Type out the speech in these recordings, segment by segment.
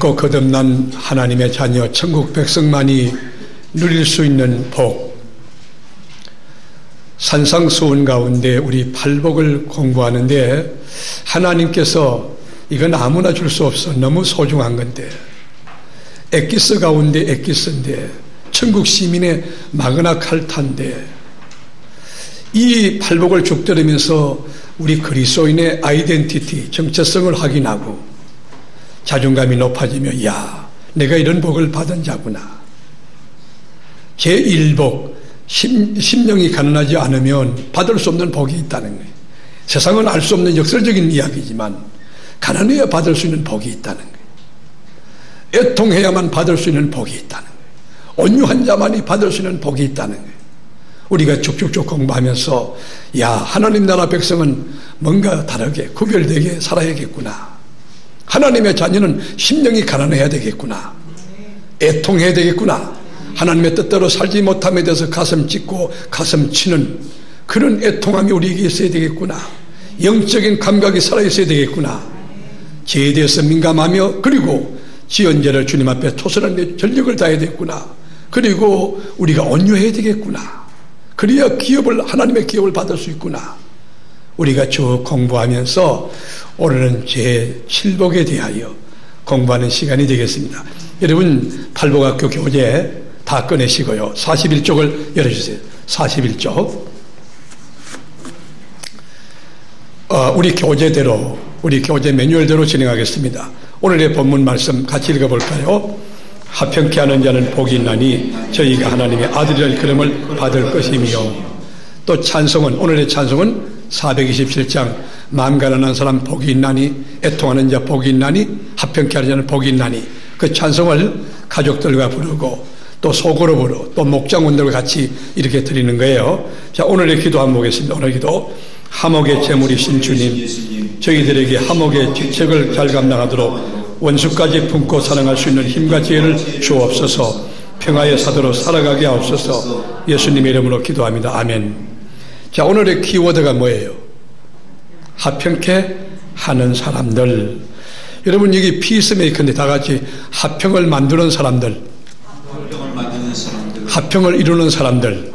믿고 거듭난 하나님의 자녀 천국 백성만이 누릴 수 있는 복, 산상수훈 가운데 우리 팔복을 공부하는데 하나님께서 이건 아무나 줄 수 없어, 너무 소중한 건데, 엑기스 가운데 엑기스인데, 천국 시민의 마그나 칼타인데, 이 팔복을 쭉 들으면서 우리 그리스도인의 아이덴티티, 정체성을 확인하고 자존감이 높아지며, 야, 내가 이런 복을 받은 자구나. 제1복, 심령이 가난하지 않으면 받을 수 없는 복이 있다는 거예요. 세상은 알 수 없는 역설적인 이야기지만 가난해야 받을 수 있는 복이 있다는 거예요. 애통해야만 받을 수 있는 복이 있다는 거예요. 온유한 자만이 받을 수 있는 복이 있다는 거예요. 우리가 쭉쭉쭉 공부하면서, 야, 하나님 나라 백성은 뭔가 다르게 구별되게 살아야겠구나. 하나님의 자녀는 심령이 가난해야 되겠구나. 애통해야 되겠구나. 하나님의 뜻대로 살지 못함에 대해서 가슴 찢고 가슴 치는 그런 애통함이 우리에게 있어야 되겠구나. 영적인 감각이 살아있어야 되겠구나. 죄에 대해서 민감하며, 그리고 지연죄를 주님 앞에 토설하는 데 전력을 다해야 되겠구나. 그리고 우리가 온유해야 되겠구나. 그래야 하나님의 기업을 받을 수 있구나. 우리가 쭉 공부하면서 오늘은 제7복에 대하여 공부하는 시간이 되겠습니다. 여러분, 팔복학교 교재 다 꺼내시고요. 41쪽을 열어주세요. 41쪽. 우리 교재대로, 우리 교재 매뉴얼대로 진행하겠습니다. 오늘의 본문 말씀 같이 읽어볼까요? 합평케 하는 자는 복이 있나니 저희가 하나님의 아들이라는 그름을 받을 것이며, 또 찬송은, 오늘의 찬송은 427장 마음 가난한 사람 복이 있나니, 애통하는 자 복이 있나니, 합평케 하는 자는 복이 있나니, 그 찬송을 가족들과 부르고 또 속으로 부르고 또 목장원들과 같이 이렇게 드리는 거예요. 자, 오늘의 기도 한번 보겠습니다. 오늘 기도. 하목의 제물이신 주님, 저희들에게 하목의 직책을 잘 감당하도록 원수까지 품고 사랑할 수 있는 힘과 지혜를 주옵소서. 평화의 사도로 살아가게 하옵소서. 예수님의 이름으로 기도합니다. 아멘. 자, 오늘의 키워드가 뭐예요? 합평케 하는 사람들. 여러분, 여기 피스메이커인데 다 같이 합평을 만드는 사람들, 합평을 이루는 사람들.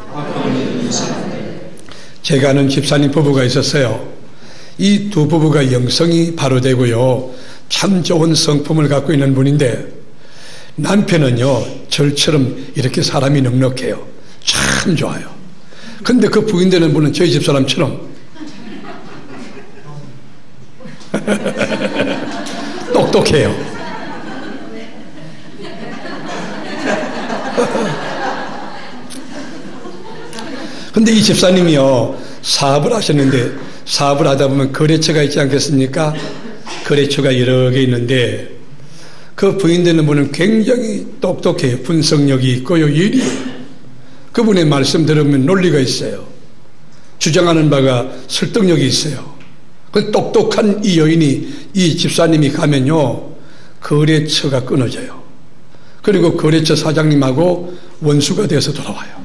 제가 아는 집사님 부부가 있었어요. 이 두 부부가 영성이 바로 되고요, 참 좋은 성품을 갖고 있는 분인데, 남편은요 절처럼 이렇게 사람이 넉넉해요. 참 좋아요. 근데 그 부인 되는 분은 저희 집사람처럼 똑똑해요. 근데 이 집사님이요, 사업을 하셨는데, 사업을 하다 보면 거래처가 있지 않겠습니까? 거래처가 여러 개 있는데, 그 부인 되는 분은 굉장히 똑똑해요. 분석력이 있고요, 예리해요. 그분의 말씀 들으면 논리가 있어요. 주장하는 바가 설득력이 있어요. 그 똑똑한 이 여인이, 이 집사님이 가면요, 거래처가 끊어져요. 그리고 거래처 사장님하고 원수가 되어서 돌아와요.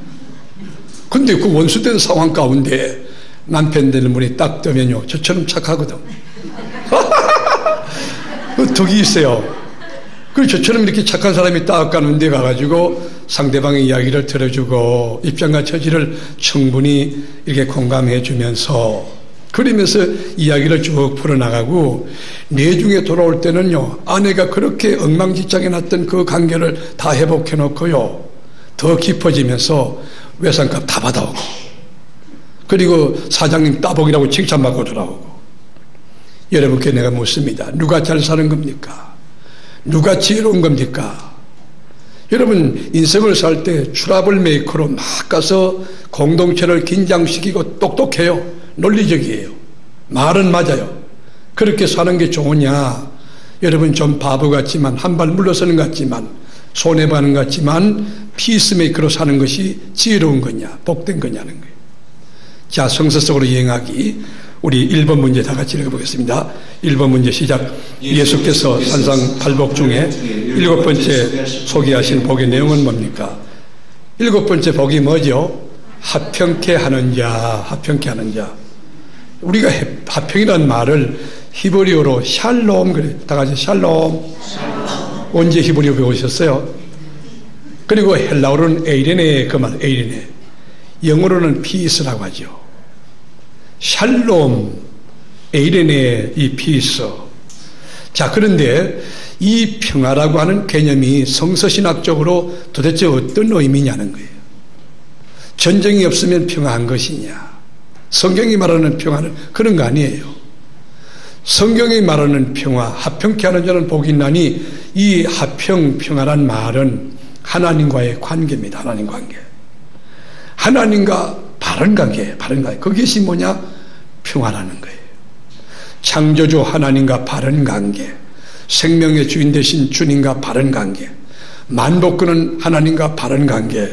근데 그 원수된 상황 가운데 남편 되는 분이 딱 뜨면요, 저처럼 착하거든. 그 덕이 있어요. 그리고 저처럼 이렇게 착한 사람이 딱 가는 데 가가지고 상대방의 이야기를 들어주고 입장과 처지를 충분히 이렇게 공감해 주면서, 그러면서 이야기를 쭉 풀어나가고, 내중에 돌아올 때는요, 아내가 그렇게 엉망진창해 놨던 그 관계를 다 회복해 놓고요, 더 깊어지면서 외상값 다 받아오고, 그리고 사장님 따복이라고 칭찬받고 돌아오고. 여러분께 내가 묻습니다. 누가 잘 사는 겁니까? 누가 지혜로운 겁니까? 여러분, 인생을 살 때 트러블 메이커로 막 가서 공동체를 긴장시키고 똑똑해요. 논리적이에요. 말은 맞아요. 그렇게 사는 게 좋으냐? 여러분, 좀 바보 같지만, 한 발 물러서는 것 같지만, 손해보는 것 같지만, 피스메이커로 사는 것이 지혜로운 거냐, 복된 거냐는 거예요. 자, 성서 속으로 여행하기. 우리 1번 문제 다 같이 읽어보겠습니다. 1번 문제 시작. 예수께서 산상팔복 중에 7번째 소개하신 복의 내용은 뭡니까? 7번째 복이 뭐죠? 합평케 하는 자, 합평케 하는 자. 우리가 합평이라는 말을 히브리어로 샬롬, 그래. 다 같이 샬롬. 언제 히브리어 배우셨어요? 그리고 헬라어로는 에이레네, 그 말, 에이레네. 영어로는 피스라고 하죠. 샬롬, 에이레네, 이 피스. 자, 그런데 이 평화라고 하는 개념이 성서신학적으로 도대체 어떤 의미냐는 거예요. 전쟁이 없으면 평화한 것이냐. 성경이 말하는 평화는 그런 거 아니에요. 성경이 말하는 평화, 화평케 하는 자는 복이 있나니, 이 화평, 평화란 말은 하나님과의 관계입니다. 하나님 관계. 하나님과 바른 관계, 바른 관계. 그것이 뭐냐? 평화라는 거예요. 창조주 하나님과 바른 관계. 생명의 주인 되신 주님과 바른 관계. 만복권은 하나님과 바른 관계.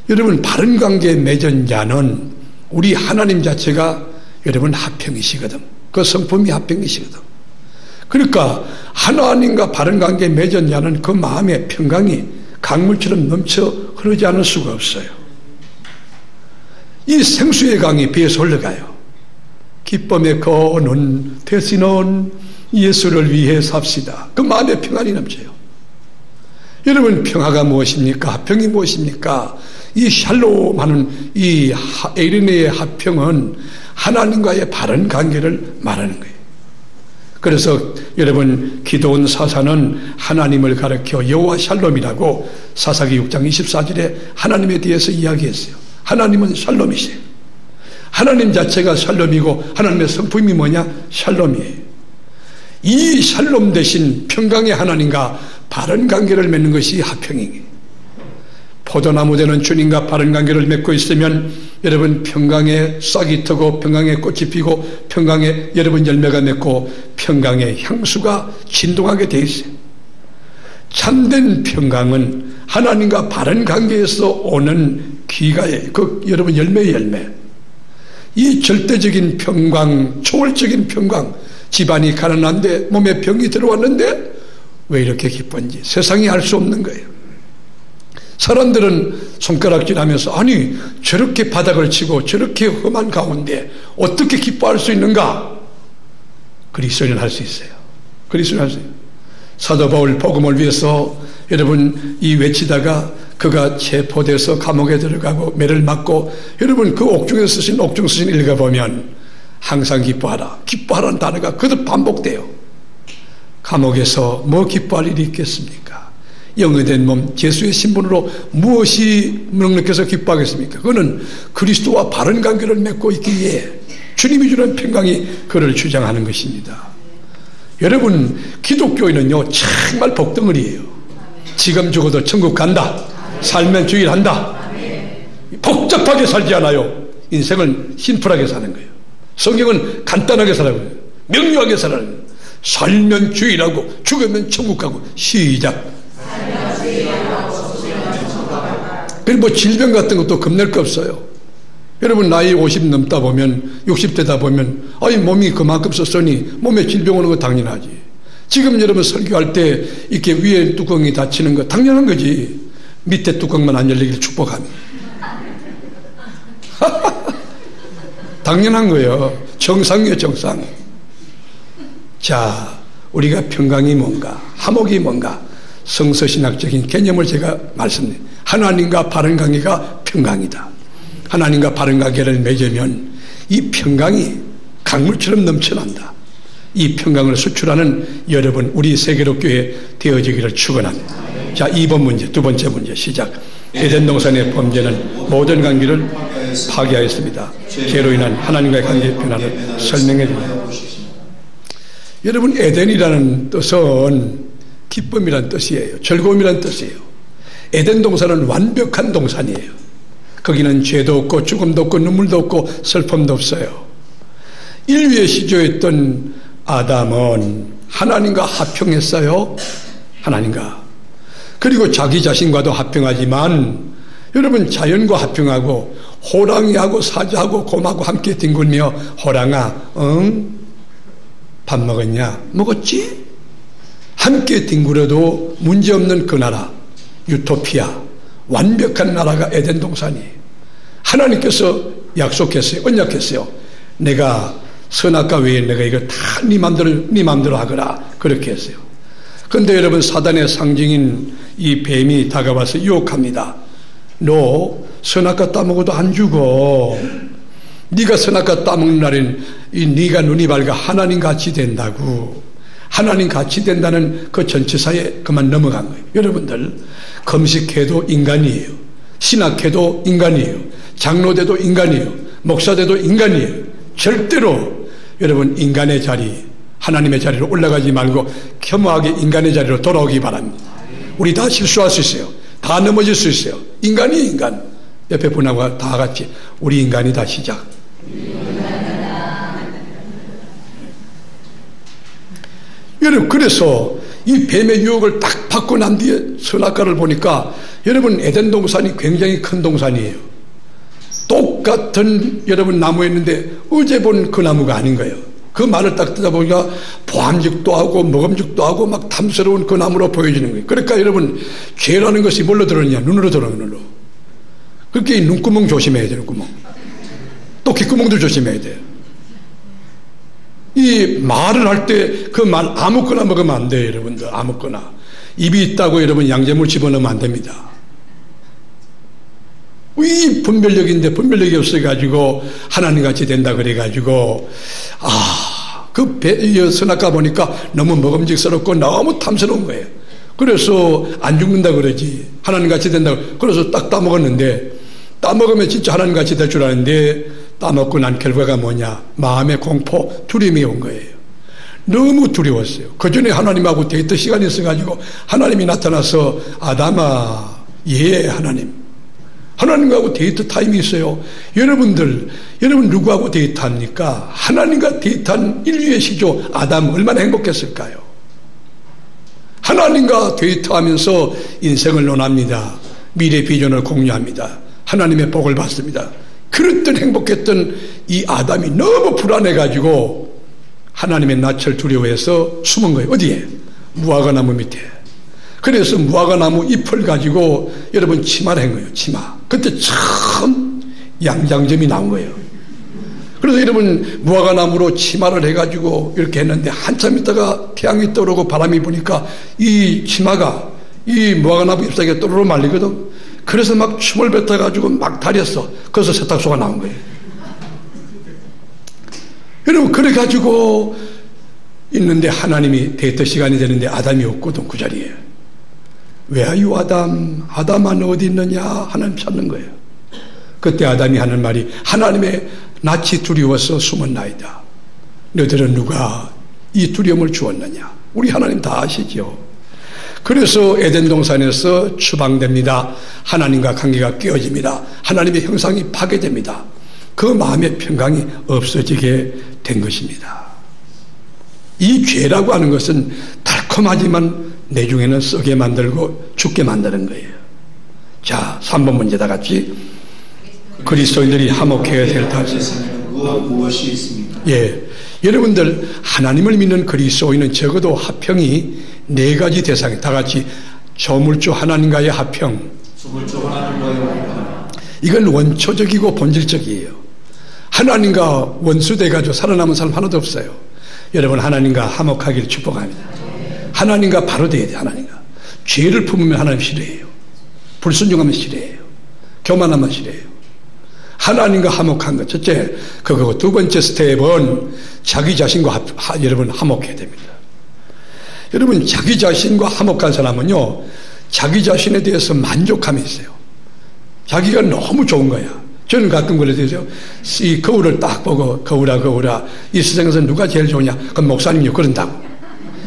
여러분, 바른 관계에 맺은 자는 우리 하나님 자체가 여러분 화평이시거든. 그 성품이 화평이시거든. 그러니까 하나님과 바른 관계에 맺은 자는 그 마음의 평강이 강물처럼 넘쳐 흐르지 않을 수가 없어요. 이 생수의 강이 비에서 흘러가요. 기쁨의 거는 대신은 예수를 위해 삽시다. 그 마음의 평안이 넘쳐요. 여러분, 평화가 무엇입니까? 화평이 무엇입니까? 이 샬롬 하는 이 에이레네의 화평은 하나님과의 바른 관계를 말하는 거예요. 그래서 여러분, 기도원 사사는 하나님을 가리켜 여호와 샬롬이라고 사사기 6장 24절에 하나님에 대해서 이야기했어요. 하나님은 샬롬이세요. 하나님 자체가 샬롬이고 하나님의 성품이 뭐냐? 샬롬이에요. 이 샬롬 대신 평강의 하나님과 바른 관계를 맺는 것이 화평이에요. 포도나무 되는 주님과 바른 관계를 맺고 있으면 여러분, 평강의 싹이 트고 평강의 꽃이 피고 평강의 여러분 열매가 맺고 평강의 향수가 진동하게 돼 있어요. 참된 평강은 하나님과 바른 관계에서 오는 귀가의 그 여러분 열매의 열매. 이 절대적인 평강, 초월적인 평강. 집안이 가난한데 몸에 병이 들어왔는데 왜 이렇게 기쁜지 세상이 알 수 없는 거예요. 사람들은 손가락질하면서 아니 저렇게 바닥을 치고 저렇게 험한 가운데 어떻게 기뻐할 수 있는가? 그리스도인은 할 수 있어요. 그리스도인은 할 수 있어요. 사도 바울 복음을 위해서 여러분 이 외치다가 그가 체포돼서 감옥에 들어가고 매를 맞고 여러분 그 옥중에 쓰신 옥중 쓰신 읽어보면 항상 기뻐하라. 기뻐하라는 단어가 그대로 반복돼요. 감옥에서 뭐 기뻐할 일이 있겠습니까? 영의된 몸 예수의 신분으로 무엇이 넉넉해서 기뻐하겠습니까? 그거는 그리스도와 바른 관계를 맺고 있기에 주님이 주는 평강이 그를 주장하는 것입니다. 여러분, 기독교인은요 정말 복덩어리예요. 지금 죽어도 천국 간다. 살면 주일한다. 복잡하게 살지 않아요. 인생은 심플하게 사는 거예요. 성경은 간단하게 살아요. 명료하게 살아요. 살면 주일하고 죽으면 천국 가고. 시작. 그리고 뭐 질병 같은 것도 겁낼 거 없어요. 여러분 나이 50 넘다 보면 60대다 보면 아이 몸이 그만큼 썼으니 몸에 질병 오는 거 당연하지. 지금 여러분 설교할 때 이렇게 위에 뚜껑이 닫히는 거 당연한 거지. 밑에 뚜껑만 안 열리길 축복하며 당연한 거예요. 정상이에요. 정상. 자, 우리가 평강이 뭔가 화목이 뭔가 성서신학적인 개념을 제가 말씀드립니다. 하나님과 바른 관계가 평강이다. 하나님과 바른 관계를 맺으면 이 평강이 강물처럼 넘쳐난다. 이 평강을 수출하는 여러분 우리 세계로 교회 되어지기를 축원합니다. 자, 2번 문제, 두 번째 문제 시작. 에덴 동산의 범죄는 모든 관계를 파괴하였습니다. 죄로 인한 하나님과의 관계의 변화를 설명해 줍니다. 여러분, 에덴이라는 뜻은 기쁨이란 뜻이에요. 즐거움이란 뜻이에요. 에덴 동산은 완벽한 동산이에요. 거기는 죄도 없고 죽음도 없고 눈물도 없고 슬픔도 없어요. 인류의 시조였던 아담은 하나님과 화평했어요. 하나님과. 그리고 자기 자신과도 화평하지만 여러분 자연과 화평하고 호랑이하고 사자하고 곰하고 함께 뒹굴며 호랑아 응? 밥 먹었냐? 먹었지? 함께 뒹굴어도 문제없는 그 나라 유토피아 완벽한 나라가 에덴 동산이에요. 하나님께서 약속했어요. 언약했어요. 내가 선악과 외에 내가 이거 다 네 맘대로 하거라. 그렇게 했어요. 그런데 여러분, 사단의 상징인 이 뱀이 다가와서 유혹합니다. 너 선악과 따먹어도 안 죽어. 네가 선악과 따먹는 날엔 네가 눈이 밝아 하나님 같이 된다고. 하나님 같이 된다는 그 전치사에 그만 넘어간 거예요. 여러분들, 금식해도 인간이에요. 신학해도 인간이에요. 장로돼도 인간이에요. 목사돼도 인간이에요. 절대로 여러분, 인간의 자리, 하나님의 자리로 올라가지 말고 겸허하게 인간의 자리로 돌아오기 바랍니다. 우리 다 실수할 수 있어요. 다 넘어질 수 있어요. 인간이 인간. 옆에 분하고 다 같이 우리 인간이다 시작. 여러분, 그래서 이 뱀의 유혹을 딱 받고 난 뒤에 선악과를 보니까 여러분, 에덴 동산이 굉장히 큰 동산이에요. 똑같은 여러분 나무였는데 어제 본 그 나무가 아닌 거예요. 그 말을 딱 듣다 보니까 보암직도 하고 먹음직도 하고 막 탐스러운 그 나무로 보여지는 거예요. 그러니까 여러분, 죄라는 것이 뭘로 들어오느냐? 눈으로 들어오는 눈으로. 그렇게 눈구멍 조심해야 돼요. 눈구멍. 또 귓구멍도 조심해야 돼요. 이 말을 할 때 그 말 아무거나 먹으면 안 돼요. 여러분들, 아무거나. 입이 있다고 여러분 양재물 집어넣으면 안 됩니다. 이 분별력인데 분별력이 없어가지고 하나님같이 된다 그래가지고 그 선악과 보니까 너무 먹음직스럽고 너무 탐스러운 거예요. 그래서 안 죽는다 그러지. 하나님같이 된다고. 그래서 딱 따먹었는데, 따먹으면 진짜 하나님같이 될 줄 아는데 따먹고 난 결과가 뭐냐? 마음의 공포, 두려움이 온 거예요. 너무 두려웠어요. 그 전에 하나님하고 데이트 시간이 있어가지고 하나님이 나타나서 아담아, 하나님하고 데이트 타임이 있어요. 여러분 누구하고 데이트합니까? 하나님과 데이트한 인류의 시조 아담 얼마나 행복했을까요? 하나님과 데이트하면서 인생을 논합니다. 미래 비전을 공유합니다. 하나님의 복을 받습니다. 그랬던 행복했던 이 아담이 너무 불안해가지고 하나님의 낯을 두려워해서 숨은 거예요. 어디에? 무화과나무 밑에. 그래서 무화과나무 잎을 가지고 여러분 치마를 한 거예요. 치마. 그때 참 양장점이 나온 거예요. 그래서 여러분, 무화과나무로 치마를 해가지고 이렇게 했는데 한참 있다가 태양이 떠오르고 바람이 부니까 이 치마가 이 무화과나무 잎사귀가 또르르 말리거든. 그래서 막 춤을 뱉어가지고 막 다렸어. 그래서 세탁소가 나온 거예요. 여러분, 그래가지고 있는데 하나님이 데이트 시간이 되는데 아담이 없거든, 그 자리에. Where are you, 아담? 아담아, 너 어디 있느냐? 하나님 찾는 거예요. 그때 아담이 하는 말이 하나님의 낯이 두려워서 숨었나이다. 너희들은 누가 이 두려움을 주었느냐? 우리 하나님 다 아시죠? 그래서 에덴 동산에서 추방됩니다. 하나님과 관계가 깨어집니다. 하나님의 형상이 파괴됩니다. 그 마음의 평강이 없어지게 된 것입니다. 이 죄라고 하는 것은 달콤하지만 내중에는 썩게 만들고 죽게 만드는 거예요. 자, 3번 문제 다 같이. 그리스도인들이 화목해야 될 탓은 무엇이 있습니까? 예, 여러분들 하나님을 믿는 그리스도인은 적어도 화평이 4가지 대상이 다 같이 저물주 하나님과의 화평. 이건 원초적이고 본질적이에요. 하나님과 원수돼가지고 살아남은 사람 하나도 없어요. 여러분, 하나님과 화목하기를 축복합니다. 하나님과 바로 돼야 돼. 하나님과 죄를 품으면 하나님 싫어해요. 불순종하면 싫어해요. 교만하면 싫어해요. 하나님과 화목한 것 첫째 그거고, 두 번째 스텝은 자기 자신과 여러분 화목해야 됩니다. 여러분, 자기 자신과 화목한 사람은요, 자기 자신에 대해서 만족함이 있어요. 자기가 너무 좋은 거야. 저는 가끔 그래서 이 거울을 딱 보고 거울아 이 세상에서 누가 제일 좋으냐? 그럼 목사님이 그런다고.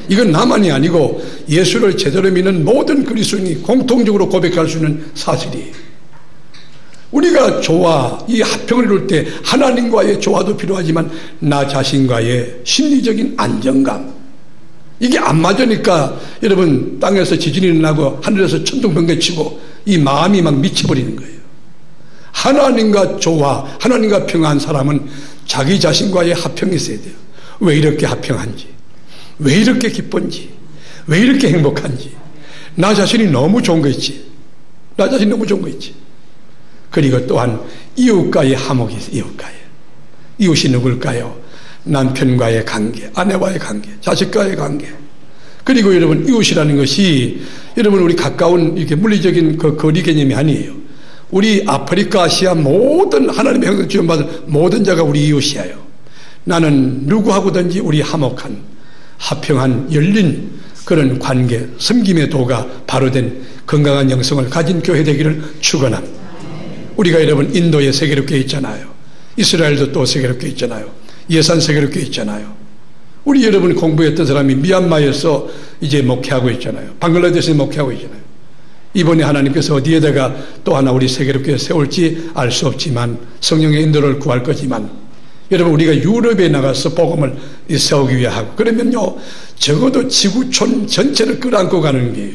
이건 나만이 아니고 예수를 제대로 믿는 모든 그리스도인이 공통적으로 고백할 수 있는 사실이에요. 우리가 조화, 이 화평을 이룰 때 하나님과의 조화도 필요하지만 나 자신과의 심리적인 안정감, 이게 안 맞으니까 여러분 땅에서 지진이 일어나고 하늘에서 천둥번개 치고 이 마음이 막 미쳐버리는 거예요. 하나님과 조화, 하나님과 평화한 사람은 자기 자신과의 화평이 있어야 돼요. 왜 이렇게 화평한지, 왜 이렇게 기쁜지, 왜 이렇게 행복한지. 나 자신이 너무 좋은 거 있지. 나 자신이 너무 좋은 거 있지. 그리고 또한 이웃과의 화목이 있어요. 이웃이 누굴까요? 남편과의 관계, 아내와의 관계, 자식과의 관계. 그리고 여러분, 이웃이라는 것이 여러분 우리 가까운 이렇게 물리적인 그 거리 개념이 아니에요. 우리 아프리카, 아시아 모든 하나님의 형상 지원받은 모든 자가 우리 이웃이에요. 나는 누구하고든지 우리 화목한, 화평한, 열린 그런 관계, 섬김의 도가 바로 된 건강한 영성을 가진 교회 되기를 축원합니다. 우리가 여러분 인도에 세계롭게 있잖아요. 이스라엘도 또 세계롭게 있잖아요. 예산 세계롭게 있잖아요. 우리 여러분 공부했던 사람이 미얀마에서 이제 목회하고 있잖아요. 방글라데시에 목회하고 있잖아요. 이번에 하나님께서 어디에다가 또 하나 우리 세계롭게 세울지 알 수 없지만 성령의 인도를 구할 거지만 여러분 우리가 유럽에 나가서 복음을 세우기 위해 하고 그러면요 적어도 지구촌 전체를 끌어안고 가는 게요.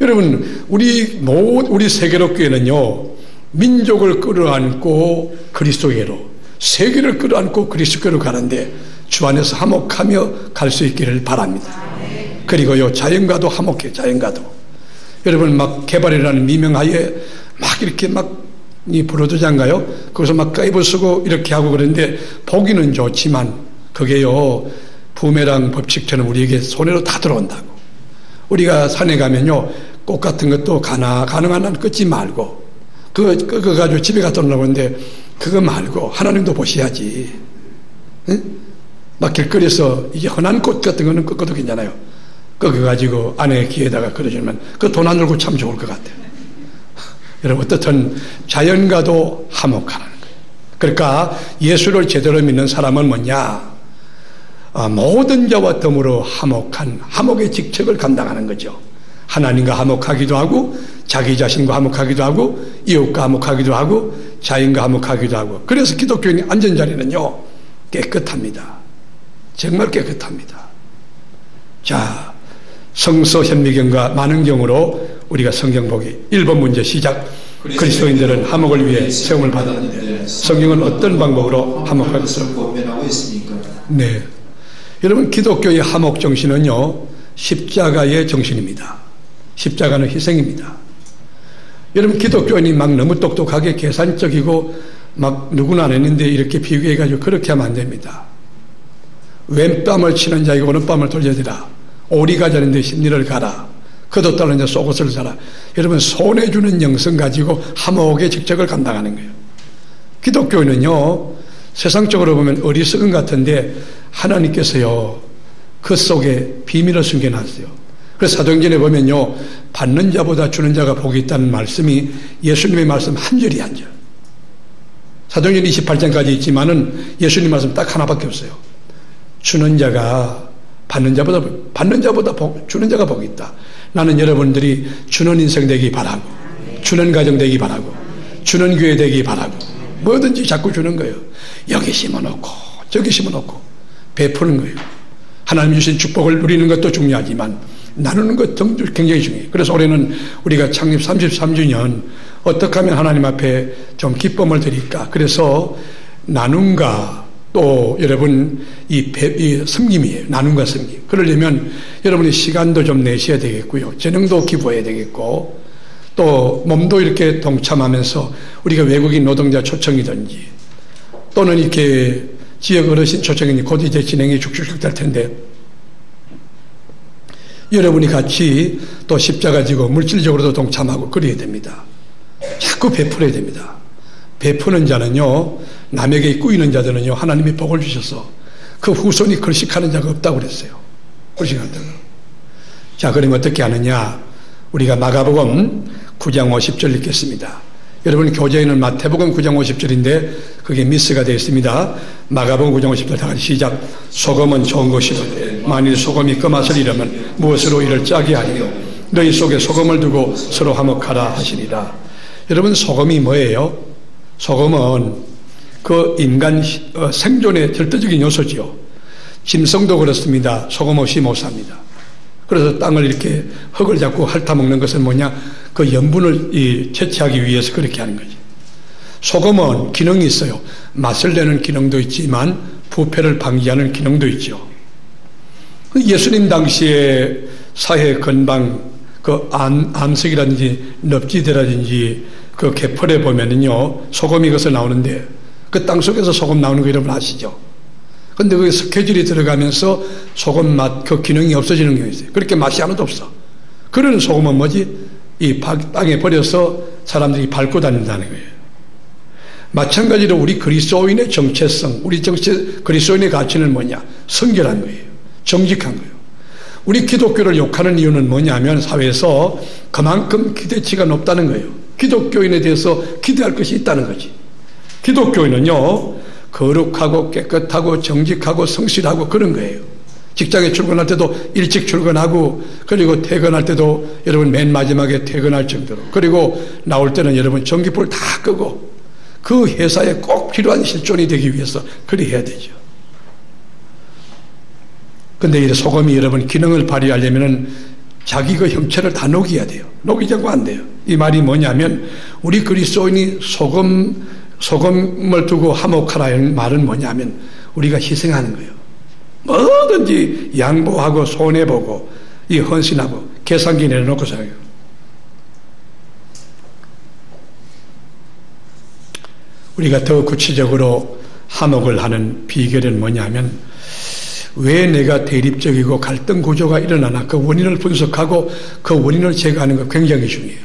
여러분 우리 세계롭교회는요 민족을 끌어안고 그리스도계로 세계를 끌어안고 그리스도계로 가는데 주 안에서 화목하며 갈 수 있기를 바랍니다. 그리고요 자연과도 화목해. 자연과도 여러분 막 개발이라는 미명하에 막 이렇게 막 이 브로드장가요? 거기서 막 가이브 쓰고 이렇게 하고 그러는데 보기는 좋지만 그게요 부메랑 법칙처럼 우리에게 손으로 다 들어온다고. 우리가 산에 가면요 꽃 같은 것도 가능한 한 끊지 말고 그거 가지고 집에 갖다 놓으려고 하는데 그거 말고 하나님도 보셔야지. 응? 막 길거리에서 이게 흔한 꽃 같은 거는 꺾어도 괜찮아요. 그거 가지고 아내 귀에다가 걸어주면 그 돈 안 들고 참 좋을 것 같아요. 여러분 어떻든 자연과도 화목하라는 거예요. 그러니까 예수를 제대로 믿는 사람은 뭐냐? 모든 자와 더불어 화목의 직책을 감당하는 거죠. 하나님과 화목하기도 하고 자기 자신과 화목하기도 하고 이웃과 화목하기도 하고 자연과 화목하기도 하고. 그래서 기독교인의 안전자리는요 깨끗합니다. 정말 깨끗합니다. 자, 성서 현미경과 만원경으로 우리가 성경 보기 1번 문제 시작. 그리스도인들은 화목을 위해 세움을 받았는데 성경은 어떤 방법으로 화목할 것을 권면하고 있습니까? 네, 여러분 기독교의 화목 정신은요 십자가의 정신입니다. 십자가는 희생입니다. 여러분 기독교인이 막 너무 똑똑하게 계산적이고 막 누구나 안 했는데 이렇게 비교해가지고 그렇게 하면 안 됩니다. 왼뺨을 치는 자에게 오른뺨을 돌려주라. 오리가 자는데 심리를 가라. 그도 따르는 자 속옷을 사라. 여러분 손에 주는 영성 가지고 화목의 직책을 감당하는 거예요. 기독교인은요 세상적으로 보면 어리석은 같은데 하나님께서요 그 속에 비밀을 숨겨놨어요. 그래서 사도행전에 보면요 받는 자보다 주는 자가 복이 있다는 말씀이 예수님의 말씀 한 줄이 한 줄. 사도행전 28장까지 있지만은 예수님 말씀 딱 하나밖에 없어요. 주는 자가 받는 자보다 주는 자가 복이 있다. 나는 여러분들이 주는 인생 되기 바라고 주는 가정 되기 바라고 주는 교회 되기 바라고 뭐든지 자꾸 주는 거예요. 여기 심어놓고 저기 심어놓고 베푸는 거예요. 하나님 주신 축복을 누리는 것도 중요하지만 나누는 것도 굉장히 중요해요. 그래서 올해는 우리가 창립 33주년 어떻게 하면 하나님 앞에 좀 기쁨을 드릴까. 그래서 나눔과 또 여러분 이 섬김이에요. 나눔과 섬김. 그러려면 여러분이 시간도 좀 내셔야 되겠고요. 재능도 기부해야 되겠고 또 몸도 이렇게 동참하면서 우리가 외국인 노동자 초청이든지 또는 이렇게 지역 어르신 초청이 곧 이제 진행이 쭉쭉쭉 될 텐데 여러분이 같이 또 십자가 지고 물질적으로도 동참하고 그래야 됩니다. 자꾸 베풀어야 됩니다. 베푸는 자는요 남에게 꾸이는 자들은요 하나님이 복을 주셔서 그 후손이 걸식하는 자가 없다고 그랬어요. 걸식한다고. 자 그러면 어떻게 하느냐. 우리가 마가복음 9장 50절 읽겠습니다. 여러분 교재에는 마태복음 9장 50절인데 그게 미스가 되어 있습니다. 마가복음 9장 50절 다 같이 시작. 소금은 좋은 것이로되 만일 소금이 그 맛을 잃으면 무엇으로 이를 짜게 하리요. 너희 속에 소금을 두고 서로 화목하라 하시니라. 여러분 소금이 뭐예요? 소금은 그 인간 생존의 절대적인 요소지요. 짐승도 그렇습니다. 소금 없이 못 삽니다. 그래서 땅을 이렇게 흙을 잡고 핥아먹는 것은 뭐냐? 그 염분을 채취하기 위해서 그렇게 하는 거지. 소금은 기능이 있어요. 맛을 내는 기능도 있지만 부패를 방지하는 기능도 있죠. 예수님 당시에 사회 건방 그 암석이라든지 넙지대라든지 그 개펄에 보면은요 소금이 것을 나오는데 그 땅속에서 소금 나오는 거 여러분 아시죠? 근데 그 스케줄이 들어가면서 소금 맛 그 기능이 없어지는 경우가 있어요. 그렇게 맛이 하나도 없어. 그런 소금은 뭐지? 이 땅에 버려서 사람들이 밟고 다닌다는 거예요. 마찬가지로 우리 그리스도인의 정체성, 우리 그리스도인의 가치는 뭐냐? 성결한 거예요. 정직한 거예요. 우리 기독교를 욕하는 이유는 뭐냐면 사회에서 그만큼 기대치가 높다는 거예요. 기독교인에 대해서 기대할 것이 있다는 거지. 기독교인은요, 거룩하고 깨끗하고 정직하고 성실하고 그런 거예요. 직장에 출근할 때도 일찍 출근하고, 그리고 퇴근할 때도 여러분 맨 마지막에 퇴근할 정도로, 그리고 나올 때는 여러분 전기불 다 끄고 그 회사에 꼭 필요한 실존이 되기 위해서 그리 해야 되죠. 근데 이 소금이 여러분 기능을 발휘하려면은 자기 그 형체를 다 녹여야 돼요. 녹이지 않고 안 돼요. 이 말이 뭐냐면 우리 그리스도인이 소금을 두고 화목하라는 말은 뭐냐면 우리가 희생하는 거예요. 뭐든지 양보하고 손해보고 이 헌신하고 계산기 내려놓고 살아요. 우리가 더 구체적으로 화목을 하는 비결은 뭐냐면 왜 내가 대립적이고 갈등 구조가 일어나나 그 원인을 분석하고 그 원인을 제거하는 거 굉장히 중요해요.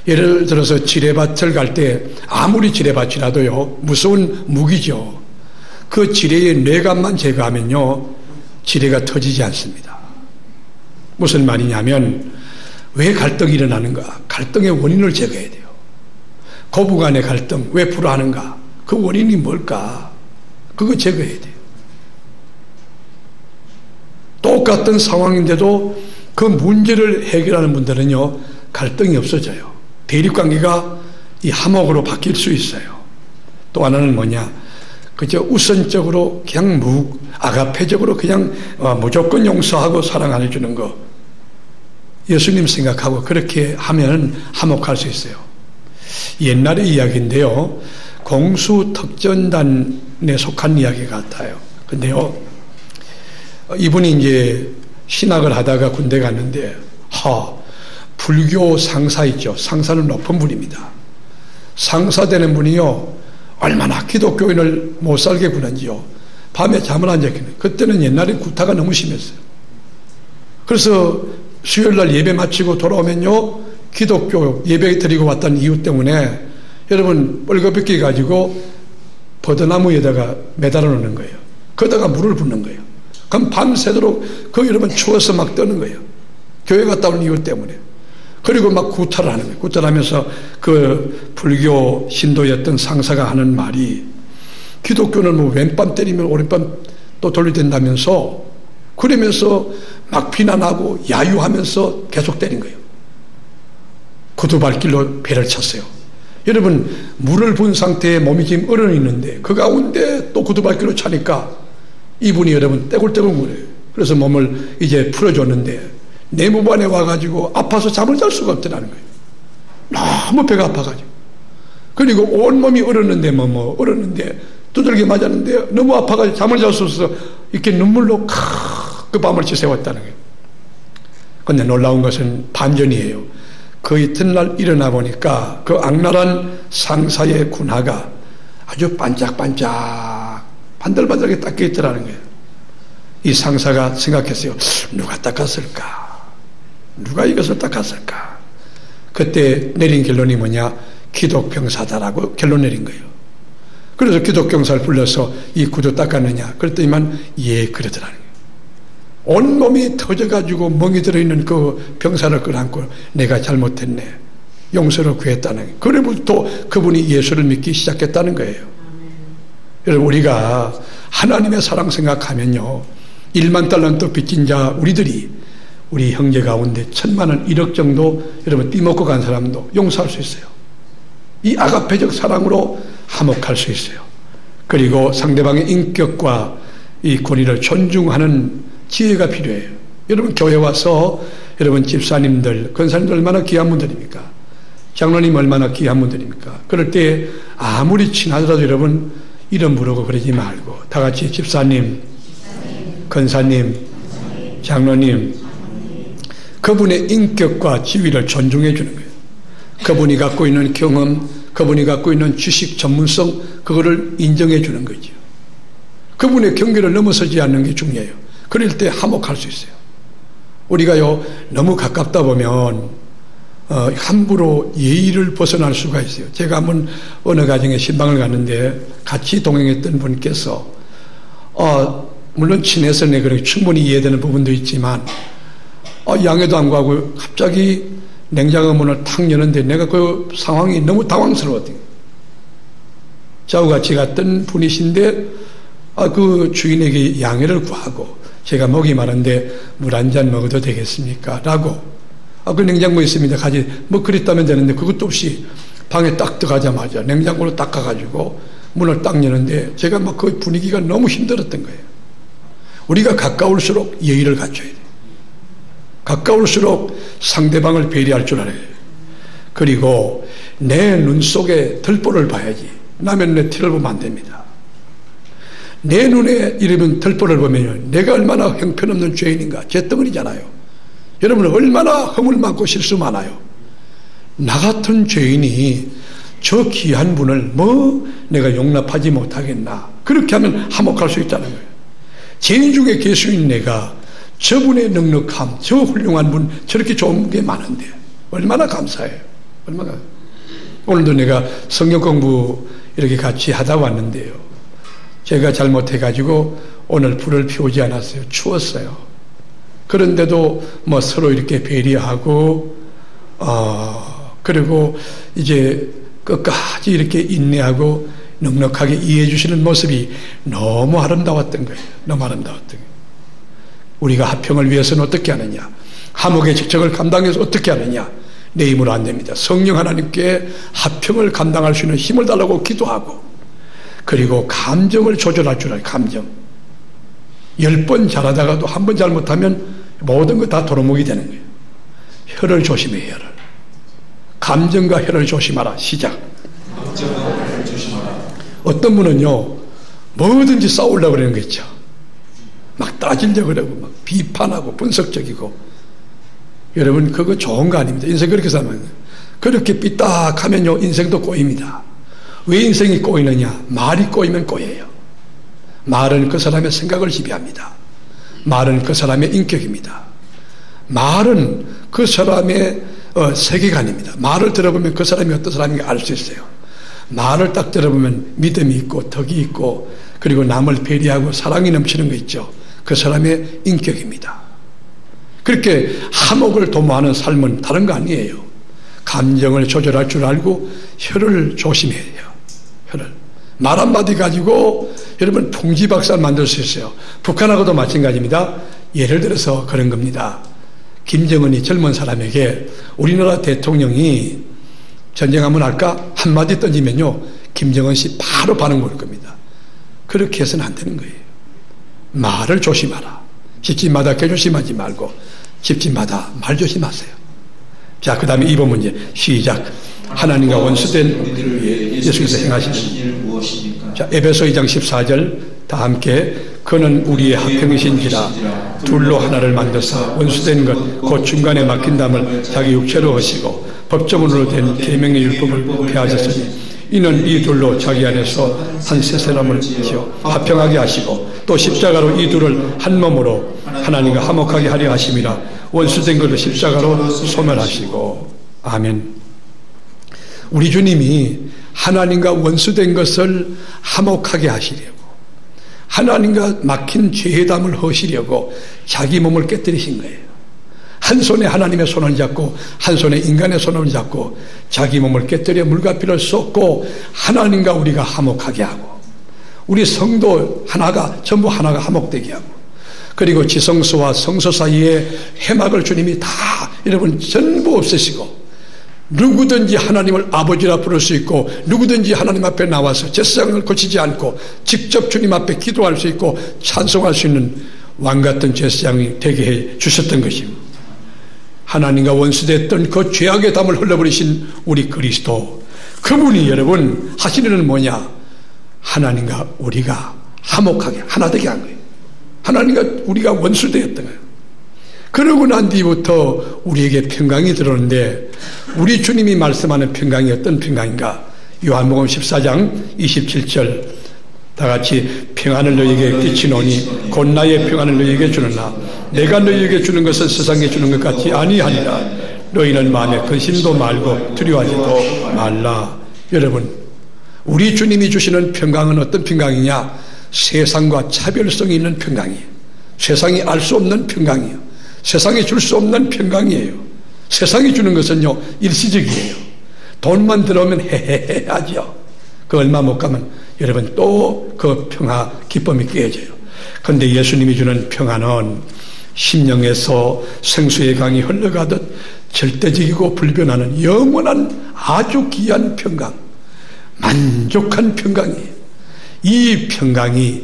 예를 들어서 지뢰밭을 갈 때 아무리 지뢰밭이라도요 무서운 무기죠. 그 지뢰의 뇌관만 제거하면요 지뢰가 터지지 않습니다. 무슨 말이냐면 왜 갈등이 일어나는가? 갈등의 원인을 제거해야 돼요. 고부간의 갈등 왜 불화하는가? 그 원인이 뭘까? 그거 제거해야 돼요. 똑같은 상황인데도 그 문제를 해결하는 분들은요 갈등이 없어져요. 대립관계가 이 화목으로 바뀔 수 있어요. 또 하나는 뭐냐? 그저 우선적으로 그냥 아가페적으로 그냥 무조건 용서하고 사랑 안 해주는 거. 예수님 생각하고 그렇게 하면 화목할 수 있어요. 옛날의 이야기인데요. 공수특전단에 속한 이야기 같아요. 근데요. 이분이 이제 신학을 하다가 군대 갔는데 불교 상사 있죠. 상사는 높은 분입니다. 상사 되는 분이요. 얼마나 기독교인을 못 살게 구는지요. 밤에 잠을 안 자기는. 그때는 옛날에 구타가 너무 심했어요. 그래서 수요일날 예배 마치고 돌아오면요. 기독교 예배 드리고 왔던 이유 때문에 여러분 뻘거벗기 가지고 버드나무에다가 매달아 놓는 거예요. 거기다가 물을 붓는 거예요. 그럼 밤새도록 그 여러분 추워서 막 떠는 거예요. 교회 갔다 온 이유 때문에. 그리고 막 구타를 하는 거예요. 구타를 하면서 그 불교 신도였던 상사가 하는 말이 기독교는 뭐 왼밤 때리면 오른밤 또 돌려댄다면서 그러면서 막 비난하고 야유하면서 계속 때린 거예요. 구두발길로 배를 쳤어요. 여러분 물을 분 상태에 몸이 지금 얼어 있는데 그 가운데 또 구두발길로 차니까 이분이 여러분 떼굴떼굴 물어요. 그래서 몸을 이제 풀어줬는데 내무반에 와가지고 아파서 잠을 잘 수가 없더라는 거예요. 너무 배가 아파가지고. 그리고 온몸이 얼었는데 얼었는데 두들겨 맞았는데 너무 아파가지고 잠을 잘 수 없어서 이렇게 눈물로 그 밤을 지새웠다는 거예요. 그런데 놀라운 것은 반전이에요. 그 이튿날 일어나 보니까 그 악랄한 상사의 군화가 아주 반짝반짝 반들반들하게 닦여 있더라는 거예요. 이 상사가 생각했어요. 누가 닦았을까? 누가 이것을 닦았을까? 그때 내린 결론이 뭐냐? 기독병사다라고 결론 내린 거예요. 그래서 기독병사를 불러서 이 구두 닦았느냐? 그랬더니만 예 그러더라는 거예요. 온몸이 터져가지고 멍이 들어있는 그 병사를 끌어안고 내가 잘못했네. 용서를 구했다는 거예요. 그래부터 그분이 예수를 믿기 시작했다는 거예요. 여러분 우리가 하나님의 사랑 생각하면요 1만 달란트 빚진 자 우리 형제 가운데 1,000만 원 1억 정도 여러분 띠먹고 간 사람도 용서할 수 있어요. 이 아가페적 사랑으로 화목할 수 있어요. 그리고 상대방의 인격과 이 권위를 존중하는 지혜가 필요해요. 여러분 교회 와서 여러분 집사님들 권사님들 얼마나 귀한 분들입니까? 장로님 얼마나 귀한 분들입니까? 그럴 때 아무리 친하더라도 여러분 이름 부르고 그러지 말고 다 같이 집사님, 권사님, 장로님 그분의 인격과 지위를 존중해 주는 거예요. 그분이 갖고 있는 경험, 그분이 갖고 있는 지식 전문성 그거를 인정해 주는 거죠. 그분의 경계를 넘어서지 않는 게 중요해요. 그럴 때 화목할 수 있어요. 우리가요 너무 가깝다 보면 함부로 예의를 벗어날 수가 있어요. 제가 한번 어느 가정에 신방을 갔는데 같이 동행했던 분께서 물론 친해서 그렇게 충분히 이해되는 부분도 있지만 양해도 안 구하고 갑자기 냉장고 문을 탁 여는데 내가 그 상황이 너무 당황스러웠대요. 저하고 같이 갔던 분이신데 그 주인에게 양해를 구하고 제가 목이 마른데 물 한 잔 먹어도 되겠습니까? 라고 그 냉장고에 있습니다. 가지 뭐 그랬다면 되는데 그것도 없이 방에 딱 들어가자마자 냉장고를 딱 가가지고 문을 딱 여는데 제가 막 그 분위기가 너무 힘들었던 거예요. 우리가 가까울수록 예의를 갖춰야 돼요. 가까울수록 상대방을 배려할 줄 알아요. 그리고 내 눈 속에 들보를 봐야지 남의 눈에 티를 보면 안 됩니다. 내 눈에 이러면 들보를 보면 내가 얼마나 형편없는 죄인인가 죄덩어리잖아요. 여러분은 얼마나 허물 많고 실수 많아요. 나 같은 죄인이 저 귀한 분을 내가 용납하지 못하겠나. 그렇게 하면 화목할 수 있다는 거예요. 죄인 중에 개수인 내가 저분의 넉넉함, 저 훌륭한 분, 저렇게 좋은 게 많은데 얼마나 감사해요. 얼마나. 오늘도 내가 성경 공부 이렇게 같이 하다 왔는데요. 제가 잘못해가지고 오늘 불을 피우지 않았어요. 추웠어요. 그런데도 서로 이렇게 배려하고 그리고 이제 끝까지 이렇게 인내하고 넉넉하게 이해해 주시는 모습이 너무 아름다웠던 거예요. 너무 아름다웠던 거예요. 우리가 화평을 위해서는 어떻게 하느냐, 화목의 직책을 감당해서 어떻게 하느냐, 내 힘으로 안 됩니다. 성령 하나님께 화평을 감당할 수 있는 힘을 달라고 기도하고, 그리고 감정을 조절할 줄 알아요. 감정 10번 잘하다가도 한 번 잘못하면 모든 거 다 도루묵이 되는 거예요. 혀를 조심해. 혀를, 감정과 혀를 조심하라. 시작. 어떤 분은요 뭐든지 싸우려고 그러는 거 있죠. 막 따지려고 그러고 막 비판하고 분석적이고. 여러분 그거 좋은 거 아닙니다. 인생 그렇게 살면 그렇게 삐딱하면요 인생도 꼬입니다. 왜 인생이 꼬이느냐? 말이 꼬이면 꼬여요. 말은 그 사람의 생각을 지배합니다. 말은 그 사람의 인격입니다. 말은 그 사람의 세계관입니다. 말을 들어보면 그 사람이 어떤 사람인가 알 수 있어요. 말을 딱 들어보면 믿음이 있고 덕이 있고 그리고 남을 배려하고 사랑이 넘치는 거 있죠. 그 사람의 인격입니다. 그렇게 화목을 도모하는 삶은 다른 거 아니에요. 감정을 조절할 줄 알고 혀를 조심해야 해요. 혀를. 말 한마디 가지고 여러분 풍지박산 만들 수 있어요. 북한하고도 마찬가지입니다. 예를 들어서 그런 겁니다. 김정은이 젊은 사람에게 우리나라 대통령이 전쟁 한번 할까? 한마디 던지면요 김정은 씨 바로 반응 올 겁니다. 그렇게 해서는 안 되는 거예요. 말을 조심하라. 집집마다 개조심하지 말고 집집마다 말 조심하세요. 자, 그 다음에 2번 문제 시작. 하나님과 원수된 예수께서 행하신 일 무엇입니까? 자, 에베소 2장 14절 다 함께. 그는 우리의 화평이신지라 둘로 하나를 만드사 원수된 것 곧 중간에 막힌 담을 자기 육체로 하시고 법조문으로 된 계명의 율법을 폐하셨으니 이는 이 둘로 자기 안에서 한 세 사람을 지어 화평하게 하시고 또 십자가로 이 둘을 한 몸으로 하나님과 화목하게 하려 하심이라. 원수된 것을 십자가로 소멸하시고. 아멘. 우리 주님이 하나님과 원수된 것을 화목하게 하시려고, 하나님과 막힌 죄의 담을 허시려고 자기 몸을 깨뜨리신 거예요. 한 손에 하나님의 손을 잡고 한 손에 인간의 손을 잡고 자기 몸을 깨뜨려 물과 피를 쏟고 하나님과 우리가 화목하게 하고, 우리 성도 하나가 전부 하나가 화목되게 하고, 그리고 지성소와 성소 사이에 해막을 주님이 다 여러분 전부 없애시고 누구든지 하나님을 아버지라 부를 수 있고 누구든지 하나님 앞에 나와서 제사장을 거치지 않고 직접 주님 앞에 기도할 수 있고 찬송할 수 있는 왕같은 제사장이 되게 해 주셨던 것입니다. 하나님과 원수됐던 그 죄악의 담을 흘려버리신 우리 그리스도, 그분이 여러분 하시는 일은 뭐냐? 하나님과 우리가 화목하게 하나 되게 한 거예요. 하나님과 우리가 원수되었던 거예요. 그러고 난 뒤부터 우리에게 평강이 들어오는데, 우리 주님이 말씀하는 평강이 어떤 평강인가? 요한복음 14장 27절 다 같이 평안을 너희에게 끼치노니 곧 나의 평안을 너희에게 주느나 내가 너희에게 주는 것은 세상에 주는 것 같지 아니하니라. 너희는 마음에 근심도 말고 두려워하지도 말라. 여러분, 우리 주님이 주시는 평강은 어떤 평강이냐? 세상과 차별성이 있는 평강이에요. 세상이 알 수 없는 평강이에요. 세상이 줄 수 없는 평강이에요. 세상이 주는 것은요, 일시적이에요. 돈만 들어오면 헤헤헤 하죠. 그 얼마 못 가면 여러분 또 그 평화 기쁨이 깨져요. 그런데 예수님이 주는 평화는 심령에서 생수의 강이 흘러가듯 절대적이고 불변하는 영원한 아주 귀한 평강, 만족한 평강이에요. 이 평강이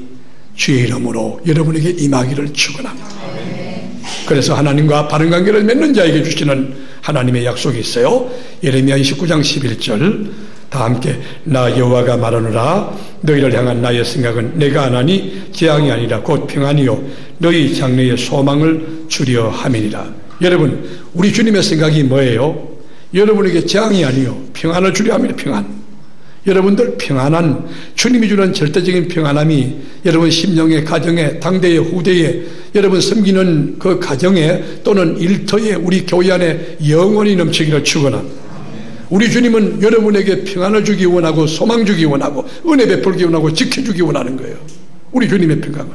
주의 이름으로 여러분에게 임하기를 축원합니다. 그래서 하나님과 바른 관계를 맺는 자에게 주시는 하나님의 약속이 있어요. 예레미야 29장 11절 다 함께 나 여호와가 말하노라 너희를 향한 나의 생각은 내가 안 하니 재앙이 아니라 곧 평안이요 너희 장래의 소망을 주려 함이니라. 여러분, 우리 주님의 생각이 뭐예요? 여러분에게 재앙이 아니요 평안을 주려 함이라. 평안. 여러분들 평안한 주님이 주는 절대적인 평안함이 여러분 심령의 가정에 당대의 후대에 여러분 섬기는 그 가정에 또는 일터에 우리 교회 안에 영원히 넘치기를 축원합니다. 우리 주님은 여러분에게 평안을 주기 원하고 소망 주기 원하고 은혜 베풀기 원하고 지켜주기 원하는 거예요. 우리 주님의 평강은.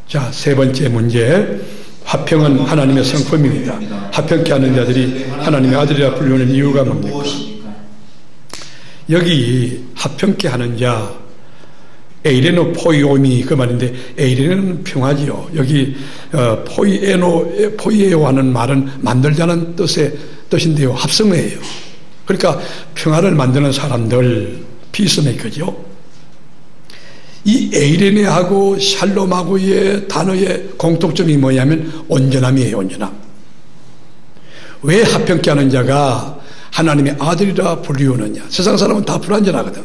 자, 세 번째 문제. 화평은 하나님의 성품입니다. 화평케 하는 자들이 하나님의 아들이라 불리는 이유가 뭡니까? 여기 화평케 하는 자, 에이레노 포이오미 그 말인데 에이레노는 평화지요. 여기 포이에노 하는 말은 만들자는 뜻인데요. 합성어예요. 그러니까 평화를 만드는 사람들, 피스메이커죠. 이 에이레네하고 샬롬하고의 단어의 공통점이 뭐냐면 온전함이에요. 온전함. 왜 화평케 하는 자가 하나님의 아들이라 불리우느냐? 세상 사람은 다 불완전하거든.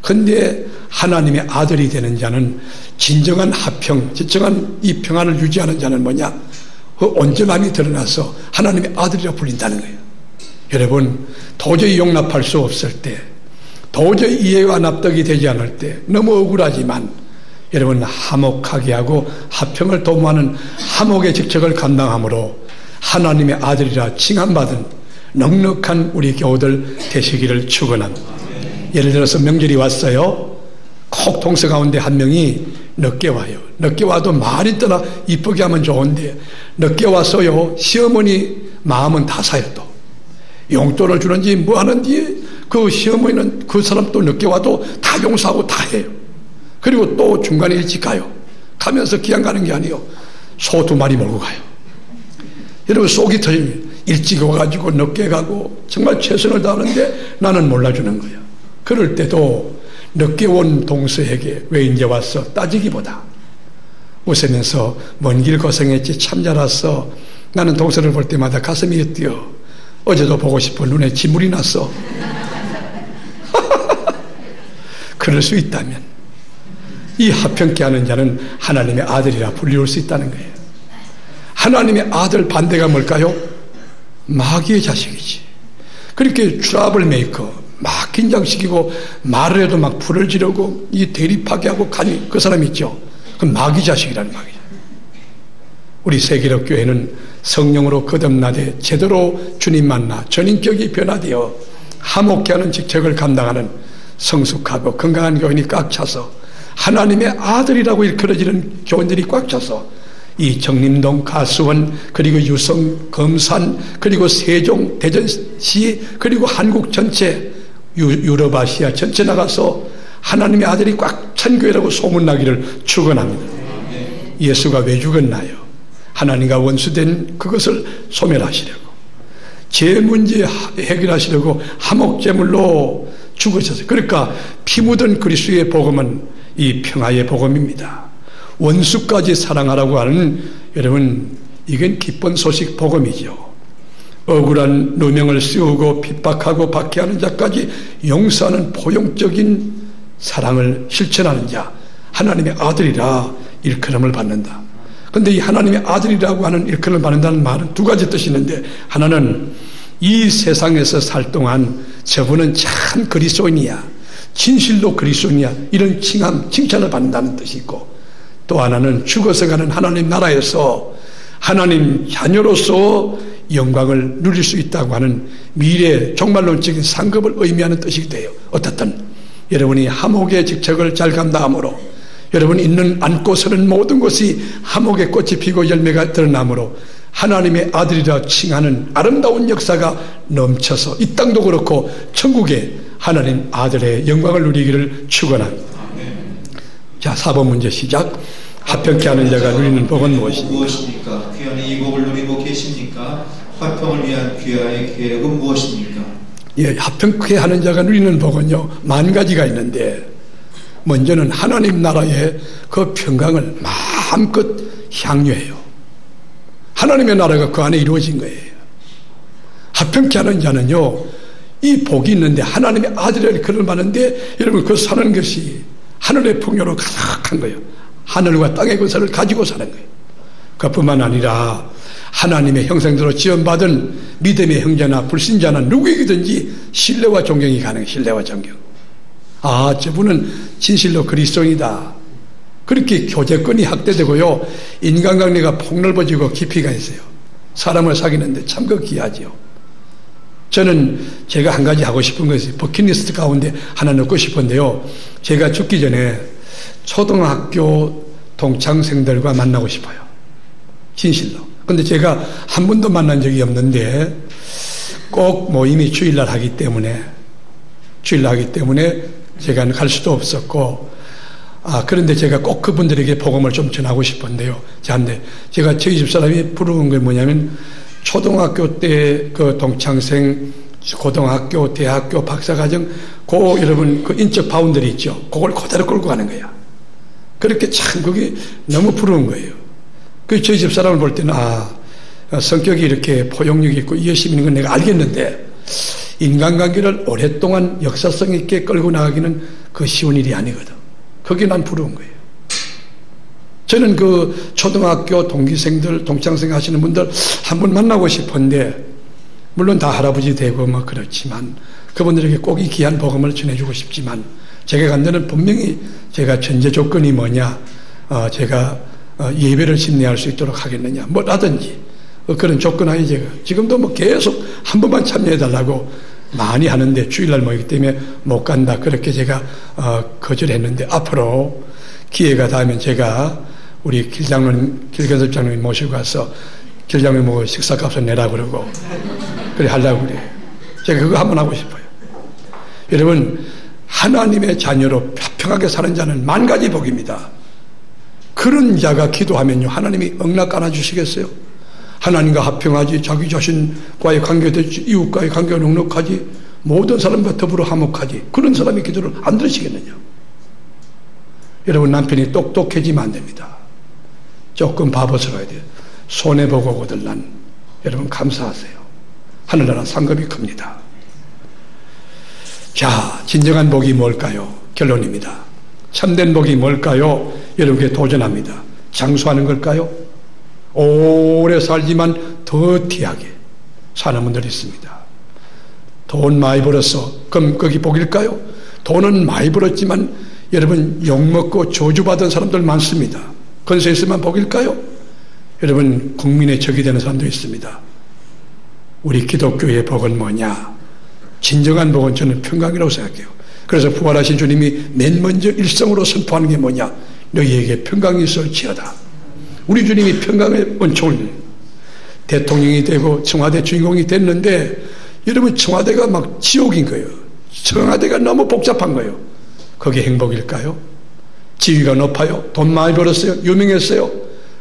근데 하나님의 아들이 되는 자는 진정한 화평, 진정한 이 평안을 유지하는 자는 뭐냐? 그 온전함이 드러나서 하나님의 아들이라 불린다는 거예요. 여러분, 도저히 용납할 수 없을 때, 도저히 이해와 납득이 되지 않을 때, 너무 억울하지만 여러분 화목하게 하고 화평을 도모하는 화목의 직책을 감당함으로 하나님의 아들이라 칭함받은 넉넉한 우리 교우들 되시기를 축원합니다. 예를 들어서 명절이 왔어요. 콕 동서 가운데 한 명이 늦게 와요. 늦게 와도 말이 떠나 이쁘게 하면 좋은데 늦게 와서요 시어머니 마음은 다 사요. 또 용돈을 주는지 뭐 하는지 그 시어머니는 그 사람 또 늦게 와도 다 용서하고 다 해요. 그리고 또 중간에 일찍 가요. 가면서 그냥 가는 게 아니에요. 소 2마리 몰고 가요. 여러분 속이 터지면 일찍 와가지고 늦게 가고 정말 최선을 다하는데 나는 몰라주는 거예요. 그럴 때도 늦게 온 동서에게 왜 이제 왔어? 따지기보다 웃으면서 먼 길 고생했지 참 잘 왔어. 나는 동서를 볼 때마다 가슴이 뛰어. 어제도 보고 싶어 눈에 진물이 났어. 그럴 수 있다면 이 화평케 하는 자는 하나님의 아들이라 불리울 수 있다는 거예요. 하나님의 아들 반대가 뭘까요? 마귀의 자식이지. 그렇게 트러블 메이커 막 긴장시키고 말을 해도 막 불을 지르고 이 대립하게 하고 가니 그 사람 있죠. 그 마귀 자식이라는 말이에요. 우리 세계적 교회는 성령으로 거듭나되 제대로 주님 만나 전인격이 변화되어 화목케 하는 직책을 감당하는 성숙하고 건강한 교인이 꽉 차서 하나님의 아들이라고 일컬어지는 교인들이 꽉 차서 이 정림동, 가수원, 그리고 유성, 검산, 그리고 세종, 대전시, 그리고 한국 전체, 유럽아시아 전체 나가서 하나님의 아들이 꽉 찬 교회라고 소문나기를 축원합니다. 예수가 왜 죽었나요? 하나님과 원수된 그것을 소멸하시려고, 제 문제 해결하시려고 화목제물로 죽으셨어요. 그러니까 피 묻은 그리스도의 복음은 이 평화의 복음입니다. 원수까지 사랑하라고 하는, 여러분 이건 기쁜 소식 복음이죠. 억울한 누명을 씌우고 핍박하고 박해하는 자까지 용서하는 포용적인 사랑을 실천하는 자, 하나님의 아들이라 일컬음을 받는다. 그런데 이 하나님의 아들이라고 하는 일컬음을 받는다는 말은 두 가지 뜻이 있는데, 하나는 이 세상에서 살 동안 저분은 참 그리스도인이야, 진실로 그리스도냐 이런 칭찬을 받는다는 뜻이 있고, 또 하나는 죽어서 가는 하나님 나라에서 하나님 자녀로서 영광을 누릴 수 있다고 하는 미래 종말론적인 상급을 의미하는 뜻이기도 해요. 어떻든 여러분이 하목의 직책을 잘 감당함으로, 여러분이 앉고 서는 모든 것이 하목의 꽃이 피고 열매가 드러나므로 하나님의 아들이라 칭하는 아름다운 역사가 넘쳐서 이 땅도 그렇고 천국에 하나님 아들의 영광을 누리기를 축원합니다. 자, 4번 문제 시작. 합평케 하는 자가 누리는 복은 무엇입니까? 귀하는 이 복을 누리고 계십니까? 화평을 위한 귀하의 계획은 무엇입니까? 예, 합평케 하는 자가 누리는 복은요, 만 가지가 있는데, 먼저는 하나님 나라의 그 평강을 마음껏 향유해요. 하나님의 나라가 그 안에 이루어진 거예요. 합평케 하는 자는요, 이 복이 있는데 하나님의 아들을 그를 받는데, 여러분 그 사는 것이 하늘의 풍요로 가득한 거예요. 하늘과 땅의 것을 가지고 사는 거예요. 그뿐만 아니라 하나님의 형상대로 지원받은 믿음의 형제나 불신자나 누구에게든지 신뢰와 존경이 가능해요. 신뢰와 존경. 아, 저분은 진실로 그리스도인이다. 그렇게 교제권이 확대되고요, 인간관계가 폭넓어지고 깊이가 있어요. 사람을 사귀는데 참 그 귀하지요. 저는 제가 한 가지 하고 싶은 것이 버킷리스트 가운데 하나 넣고 싶은데요, 제가 죽기 전에 초등학교 동창생들과 만나고 싶어요. 진실로. 근데 제가 한 번도 만난 적이 없는데 꼭 모임이 주일날 하기 때문에 제가 갈 수도 없었고, 그런데 제가 꼭 그분들에게 복음을 좀 전하고 싶은데요. 제가 저희 집사람이 부르는 게 뭐냐면, 초등학교 때 그 동창생, 고등학교, 대학교, 박사과정, 여러분 그 인적 바운더리 있죠. 그걸 그대로 끌고 가는 거야. 그렇게 참 그게 너무 부러운 거예요. 저희 집사람을 볼 때는, 성격이 이렇게 포용력이 있고 이해심 있는 건 내가 알겠는데, 인간관계를 오랫동안 역사성 있게 끌고 나가기는 그 쉬운 일이 아니거든. 그게 난 부러운 거예요. 저는 그 초등학교 동기생들, 동창생 하시는 분들 한번 만나고 싶은데, 물론 다 할아버지 되고 뭐 그렇지만 그분들에게 꼭 이 귀한 복음을 전해주고 싶지만, 제가 간 데는 분명히 제가 전제 조건이 뭐냐, 제가 예배를 심리할 수 있도록 하겠느냐, 뭐라든지 그런 조건 하에 제가 지금도 뭐 계속 한 번만 참여해달라고 많이 하는데 주일날 모이기 때문에 못 간다, 그렇게 제가 거절했는데, 앞으로 기회가 닿으면 제가 우리 길건섭 장로님 모시고 가서 길장로님 보고 식사값을 내라 그러고 그래 하려고 그래요. 제가 그거 한번 하고 싶어요. 여러분, 하나님의 자녀로 평하게 사는 자는 만 가지 복입니다. 그런 자가 기도하면요, 하나님이 응답 안아주시겠어요? 하나님과 합평하지, 자기 자신과의 관계도 이웃과의 관계가 넉넉하지, 모든 사람과 더불어 화목하지, 그런 사람의 기도를 안 들으시겠느냐? 여러분, 남편이 똑똑해지면 안 됩니다. 조금 바보스러워야 돼요. 손해보고 거들난 여러분 감사하세요. 하늘나라 상급이 큽니다. 자, 진정한 복이 뭘까요? 결론입니다. 참된 복이 뭘까요? 여러분께 도전합니다. 장수하는 걸까요? 오래 살지만 더 티하게 사는 분들이 있습니다. 돈 많이 벌었어. 그럼 거기 복일까요? 돈은 많이 벌었지만 여러분 욕먹고 저주받은 사람들 많습니다. 건세 있으면 복일까요? 여러분, 국민의 적이 되는 사람도 있습니다. 우리 기독교의 복은 뭐냐? 진정한 복은 저는 평강이라고 생각해요. 그래서 부활하신 주님이 맨 먼저 일성으로 선포하는 게 뭐냐? 너희에게 평강이 있을지어다. 우리 주님이 평강의 은총을, 대통령이 되고 청와대 주인공이 됐는데, 여러분 청와대가 막 지옥인 거예요. 청와대가 너무 복잡한 거예요. 그게 행복일까요? 지위가 높아요? 돈 많이 벌었어요? 유명했어요?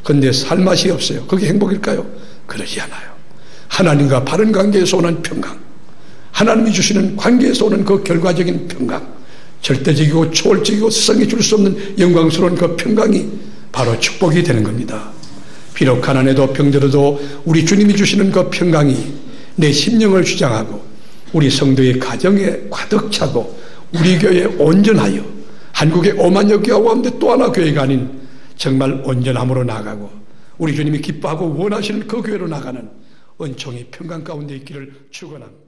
근데 살 맛이 없어요. 그게 행복일까요? 그러지 않아요. 하나님과 바른 관계에서 오는 평강, 하나님이 주시는 관계에서 오는 그 결과적인 평강, 절대적이고 초월적이고 세상에 줄 수 없는 영광스러운 그 평강이 바로 축복이 되는 겁니다. 비록 가난해도 병들어도 우리 주님이 주시는 그 평강이 내 심령을 주장하고 우리 성도의 가정에 가득 차고 우리 교회에 온전하여 한국의 5만여 교회 가운데 또 하나 교회가 아닌 정말 온전함으로 나아가고 우리 주님이 기뻐하고 원하시는 그 교회로 나가는 은총이 평강 가운데 있기를 축원합니다.